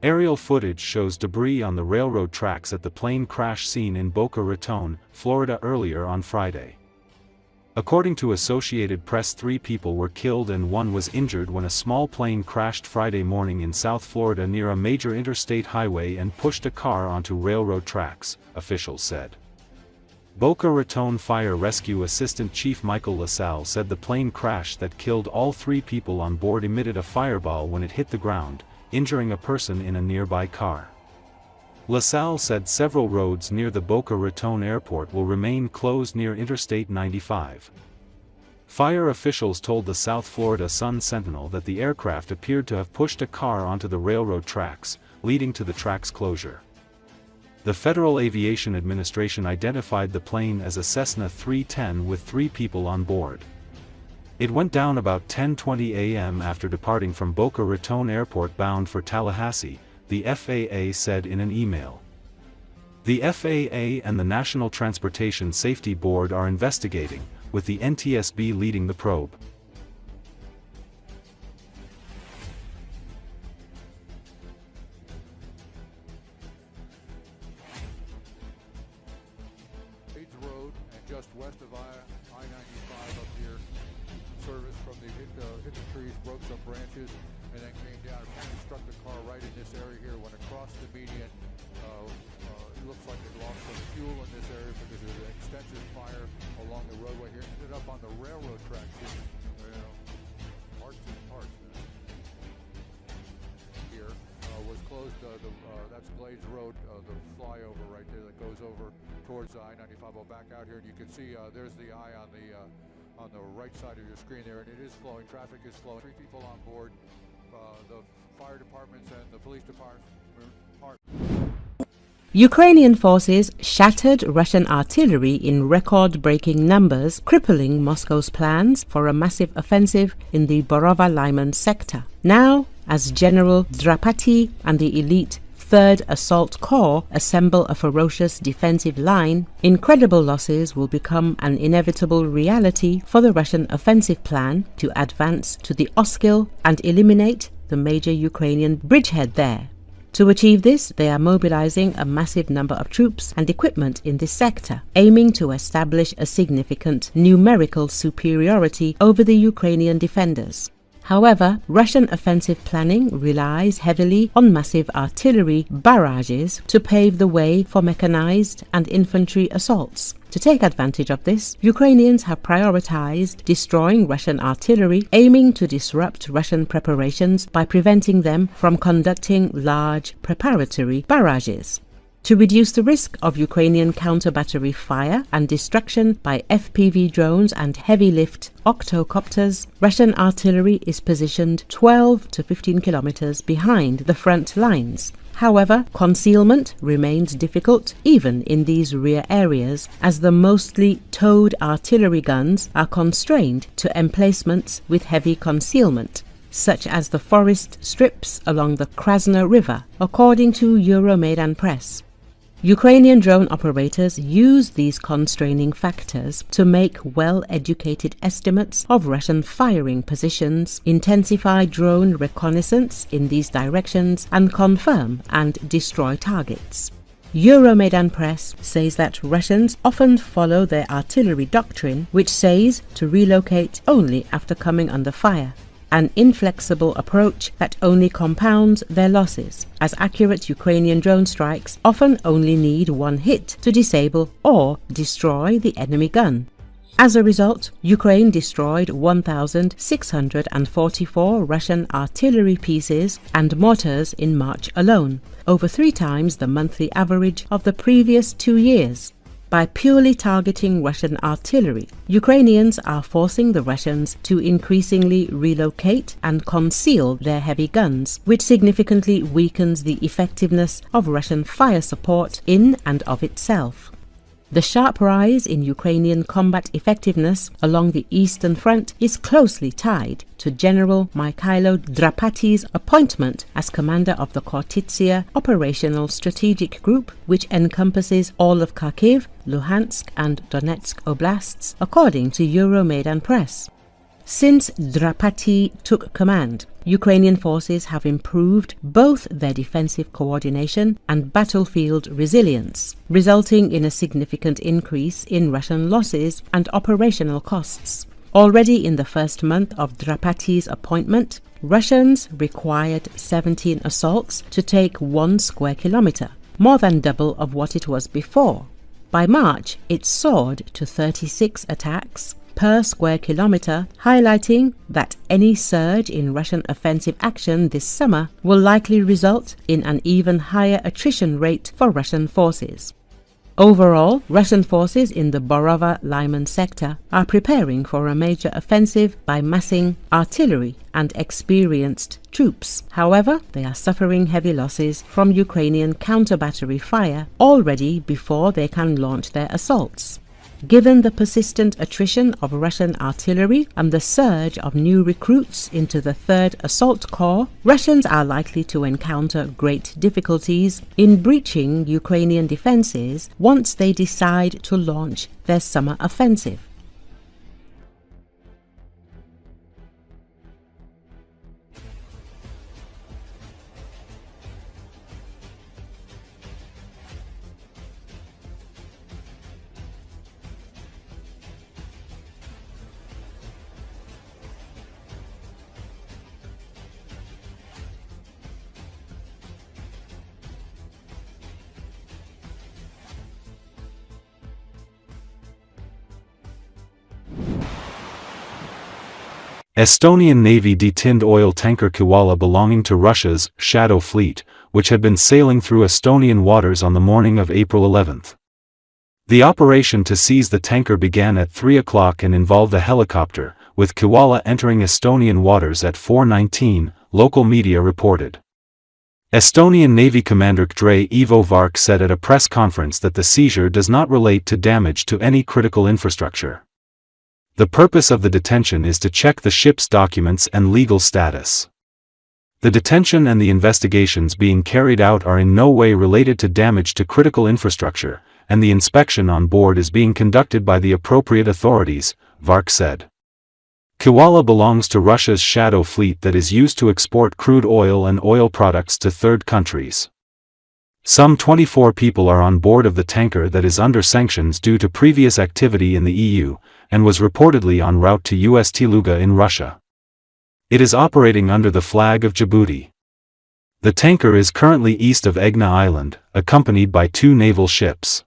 Aerial footage shows debris on the railroad tracks at the plane crash scene in Boca Raton, Florida earlier on Friday. According to Associated Press, 3 people were killed and 1 was injured when a small plane crashed Friday morning in South Florida near a major interstate highway and pushed a car onto railroad tracks, officials said. Boca Raton Fire Rescue Assistant Chief Michael LaSalle said the plane crash that killed all 3 people on board emitted a fireball when it hit the ground, injuring a person in a nearby car. LaSalle said several roads near the Boca Raton airport will remain closed near Interstate 95. Fire officials told the South Florida Sun-Sentinel that the aircraft appeared to have pushed a car onto the railroad tracks, leading to the track's closure. The Federal Aviation Administration identified the plane as a Cessna 310 with 3 people on board. It went down about 10:20 a.m. after departing from Boca Raton Airport bound for Tallahassee, the FAA said in an email. The FAA and the National Transportation Safety Board are investigating, with the NTSB leading the probe. Road and just west of I-95 up here, service from the hit the trees, broke some branches, and then came down. Apparently struck the car right in this area here. Went across the median. It looks like they lost some fuel in this area because there's an extensive fire along the roadway here. Ended up on the railroad tracks here. Parts and parts. Here was closed. That's Glades Road, the flyover right there that goes over towards I-95. I'll back out here, and you can see there's the eye on the right side of your screen there, and it is flowing. Traffic is flowing. 3 people on board. The fire departments and the police department. Ukrainian forces shattered Russian artillery in record-breaking numbers, crippling Moscow's plans for a massive offensive in the Borova-Lyman sector. Now, as General Drapati and the elite 3rd Assault Corps assemble a ferocious defensive line, incredible losses will become an inevitable reality for the Russian offensive plan to advance to the Oskil and eliminate the major Ukrainian bridgehead there. To achieve this, they are mobilizing a massive number of troops and equipment in this sector, aiming to establish a significant numerical superiority over the Ukrainian defenders. However, Russian offensive planning relies heavily on massive artillery barrages to pave the way for mechanized and infantry assaults. To take advantage of this, Ukrainians have prioritized destroying Russian artillery, aiming to disrupt Russian preparations by preventing them from conducting large preparatory barrages. To reduce the risk of Ukrainian counter-battery fire and destruction by FPV drones and heavy-lift octocopters, Russian artillery is positioned 12 to 15 kilometers behind the front lines. However, concealment remains difficult even in these rear areas, as the mostly towed artillery guns are constrained to emplacements with heavy concealment, such as the forest strips along the Krasna River, according to Euromaidan Press. Ukrainian drone operators use these constraining factors to make well-educated estimates of Russian firing positions, intensify drone reconnaissance in these directions, and confirm and destroy targets. Euromaidan Press says that Russians often follow their artillery doctrine, which says to relocate only after coming under fire, an inflexible approach that only compounds their losses, as accurate Ukrainian drone strikes often only need one hit to disable or destroy the enemy gun. As a result, Ukraine destroyed 1,644 Russian artillery pieces and mortars in March alone, over 3 times the monthly average of the previous 2 years. By purely targeting Russian artillery, Ukrainians are forcing the Russians to increasingly relocate and conceal their heavy guns, which significantly weakens the effectiveness of Russian fire support in and of itself. The sharp rise in Ukrainian combat effectiveness along the Eastern Front is closely tied to General Mikhailo Drapati's appointment as commander of the Khortytsia Operational Strategic Group, which encompasses all of Kharkiv, Luhansk and Donetsk oblasts, according to Euromaidan Press. Since Drapati took command, Ukrainian forces have improved both their defensive coordination and battlefield resilience, resulting in a significant increase in Russian losses and operational costs. Already in the first month of Drapati's appointment, Russians required 17 assaults to take 1 square kilometer, more than double of what it was before. By March, it soared to 36 attacks per square kilometer, highlighting that any surge in Russian offensive action this summer will likely result in an even higher attrition rate for Russian forces. Overall, Russian forces in the Borova-Lyman sector are preparing for a major offensive by massing artillery and experienced troops. However, they are suffering heavy losses from Ukrainian counter-battery fire already before they can launch their assaults. Given the persistent attrition of Russian artillery and the surge of new recruits into the 3rd Assault Corps, Russians are likely to encounter great difficulties in breaching Ukrainian defenses once they decide to launch their summer offensive. Estonian Navy detinned oil tanker Kiwala belonging to Russia's Shadow Fleet, which had been sailing through Estonian waters on the morning of April 11. The operation to seize the tanker began at 3 o'clock and involved a helicopter, with Kiwala entering Estonian waters at 4:19, local media reported. Estonian Navy Commander Kdre Ivo Vark said at a press conference that the seizure does not relate to damage to any critical infrastructure. The purpose of the detention is to check the ship's documents and legal status. The detention and the investigations being carried out are in no way related to damage to critical infrastructure, and the inspection on board is being conducted by the appropriate authorities, Vark said. Kiwala belongs to Russia's Shadow Fleet that is used to export crude oil and oil products to third countries. Some 24 people are on board of the tanker that is under sanctions due to previous activity in the EU, and was reportedly en route to Ust-Luga in Russia. It is operating under the flag of Djibouti. The tanker is currently east of Egna Island, accompanied by 2 naval ships.